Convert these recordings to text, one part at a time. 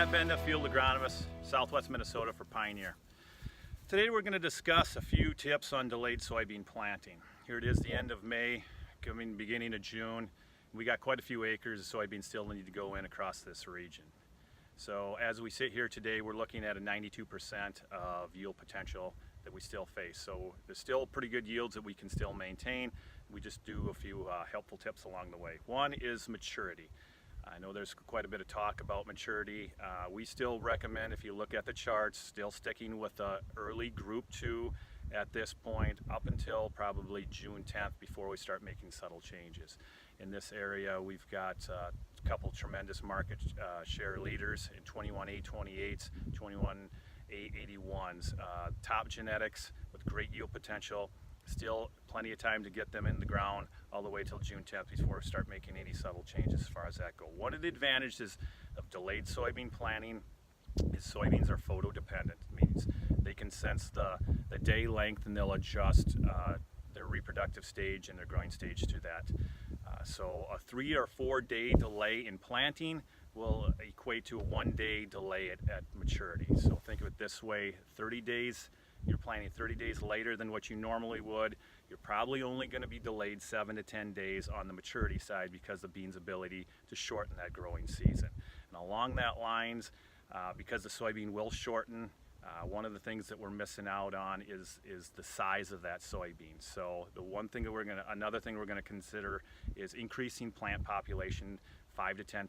Matt Benda, Field Agronomist, Southwest Minnesota for Pioneer. Today we're going to discuss a few tips on delayed soybean planting. Here it is, the end of May, beginning of June. We got quite a few acres of soybeans still need to go in across this region. So as we sit here today, we're looking at a 92% of yield potential that we still face. So there's still pretty good yields that we can still maintain. We just do a few helpful tips along the way. One is maturity. I know there's quite a bit of talk about maturity. We still recommend, if you look at the charts, still sticking with the early group 2 at this point up until probably June 10th before we start making subtle changes. In this area, we've got a couple tremendous market share leaders in 21A28s, 21A81s, top genetics with great yield potential. Still plenty of time to get them in the ground all the way till June 10th before we start making any subtle changes as far as that go. One of the advantages of delayed soybean planting is soybeans are photo dependent. It means they can sense the day length and they'll adjust their reproductive stage and their growing stage to that. So a 3 or 4 day delay in planting will equate to a 1 day delay at maturity. So think of it this way, 30 days, you're planting 30 days later than what you normally would. You're probably only going to be delayed 7 to 10 days on the maturity side because of the bean's ability to shorten that growing season. And along that lines, because the soybean will shorten, one of the things that we're missing out on is the size of that soybean. So another thing we're going to consider is increasing plant population 5 to 10%.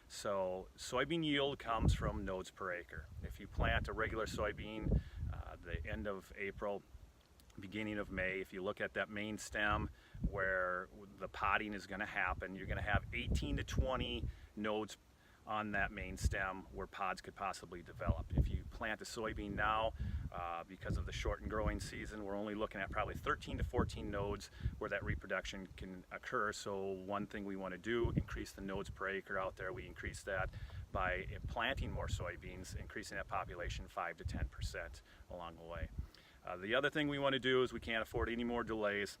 So soybean yield comes from nodes per acre. If you plant a regular soybean the end of April, beginning of May, if you look at that main stem where the potting is going to happen, you're going to have 18 to 20 nodes on that main stem where pods could possibly develop. If you plant a soybean now, because of the shortened growing season, we're only looking at probably 13 to 14 nodes where that reproduction can occur. So one thing we want to do, increase the nodes per acre out there. We increase that by planting more soybeans, increasing that population 5 to 10% along the way. The other thing we want to do is we can't afford any more delays.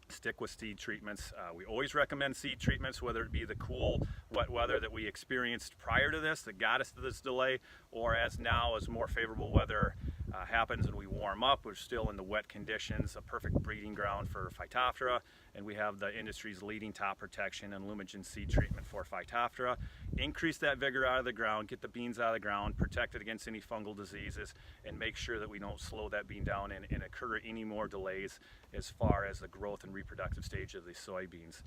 Stick with seed treatments. We always recommend seed treatments, whether it be the cool, wet weather that we experienced prior to this that got us to this delay, or as now as more favorable weather happens and we warm up, we're still in the wet conditions, a perfect breeding ground for Phytophthora, and we have the industry's leading top protection and Lumigen seed treatment for Phytophthora. Increase that vigor out of the ground, get the beans out of the ground, protect it against any fungal diseases, and make sure that we don't slow that bean down and occur any more delays as far as the growth and reproductive stage of the soybeans.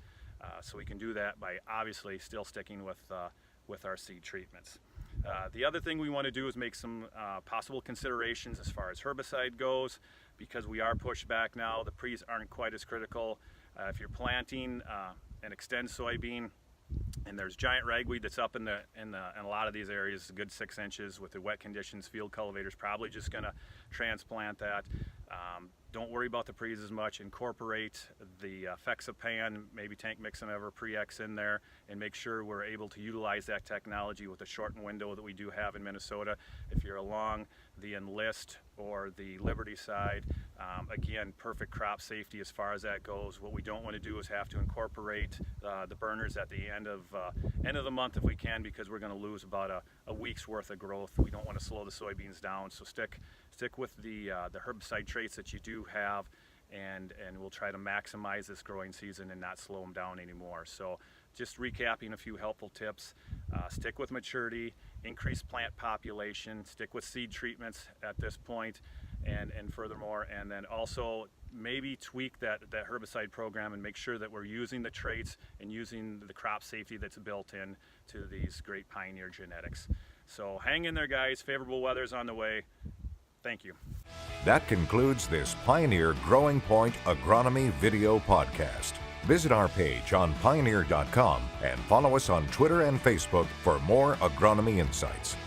So we can do that by obviously still sticking with our seed treatments. The other thing we want to do is make some possible considerations as far as herbicide goes. Because we are pushed back now, the pre's aren't quite as critical. If you're planting an extend soybean and there's giant ragweed that's up in a lot of these areas, a good 6 inches with the wet conditions, field cultivator's probably just going to transplant that. Don't worry about the pre's as much. Incorporate the Fexapan, maybe tank mix and ever pre-X in there, and make sure we're able to utilize that technology with the shortened window that we do have in Minnesota. If you're along the Enlist or the Liberty side, again, perfect crop safety as far as that goes. What we don't want to do is have to incorporate the burners at the end of the month if we can, because we're going to lose about a week's worth of growth. We don't want to slow the soybeans down, so stick with the herbicide traits that you do have, and we'll try to maximize this growing season and not slow them down anymore. So just recapping a few helpful tips: stick with maturity, increase plant population, stick with seed treatments at this point, and furthermore, and then also maybe tweak that herbicide program and make sure that we're using the traits and using the crop safety that's built in to these great Pioneer genetics. So hang in there, guys. Favorable weather's on the way. Thank you. That concludes this Pioneer Growing Point Agronomy video podcast. Visit our page on pioneer.com and follow us on Twitter and Facebook for more agronomy insights.